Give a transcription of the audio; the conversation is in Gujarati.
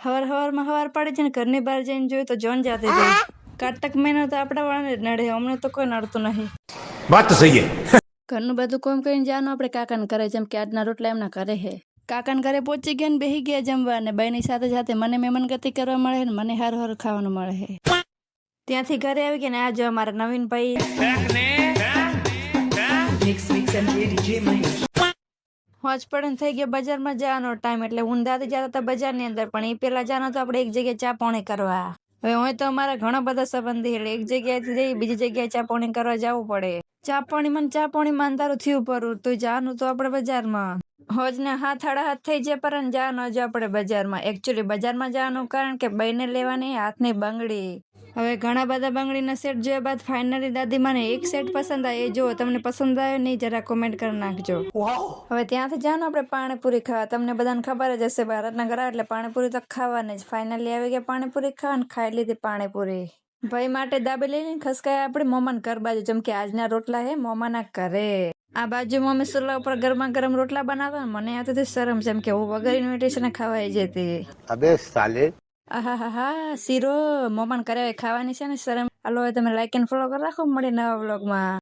હવાર પડે છે ને ઘરની બહાર જઈને જોયું તો જોન જાતી જાય. કાર્તક મહિનો તો આપણા વાળાને જ નડે, અમને તો કોઈ નડતું નહીં. बात तो सही है. ઘરનું બધું કોમ કરીને જવાનું આપણે કાકાને ઘરે, જેમ કે આજના રોટલા એમના ઘરે હે. કાકાને ઘરે પહોંચી ગયા ને બેસી ગયા જમવા, ને બહેની સાથે સાથે મને મહેમાન ગતિ કરવા મળે ને મને હારું ખાવાનું મળે છે. ત્યાંથી ઘરે આવી ગયા ને આ જો અમારા નવીનભાઈ હોજ પડે થઈ ગયા બજારમાં જવાનો ટાઈમ, એટલે ઊંધાથી જતા હતા બજારની અંદર, પણ એ પેલા જવાનો તો આપણે એક જગ્યાએ ચા પાણી કરવા. હવે હોય તો અમારા ઘણા બધા સંબંધી, એટલે એક જગ્યાએથી જઈ બીજી જગ્યાએ ચા પાણી કરવા જવું પડે. ચા પાણીમાં અંધારું થયું પરું તો જવાનું તો આપણે બજારમાં. હોજ ને 7:30 થઈ જાય પર જવાનું હજુ આપણે બજારમાં. એકચ્યુઅલી બજારમાં જવાનું કારણ કે બહેને લેવાની હાથની બંગડી. હવે ઘણા બધા બંગડીના સેટ જોયા બાદ ફાઇનલી દાદીમાને એક સેટ પસંદ આવે. એ જો તમને પસંદ આવ્યો નહીં જરા કોમેન્ટ કરી નાખજો. હવે ત્યાંથી જવાનું આપણે પાણીપુરી ખાવા. તમને બધાને ખબર જ હશે, ભારતના ઘર એટલે પાણીપુરી તો ખાવાની જ. ફાઇનલી આવી ગયા પાણીપુરી ખાવા ને ખાઈ લીધી પાણીપુરી. ભાઈ માટે દાબી લઈને ખસકાય આપણે મોમાન ઘર બાજુ, જેમ કે આજના રોટલા હે મોમાના ઘરે. આ બાજુ મમ્મી ચૂલા ઉપર ગરમા ગરમ રોટલા બનાવતા, મને આથી શરમ, જેમ કે હું વગર ઇન્વિટેશન ખાવાઈ જતી. अबे साले. આહાહા શીરો મોમાન કરે ખાવાની છે ને શરમ. હાલો હવે તમે લાઈક એન્ડ ફોલો કરી રાખો, મળે નવા વ્લોગમાં.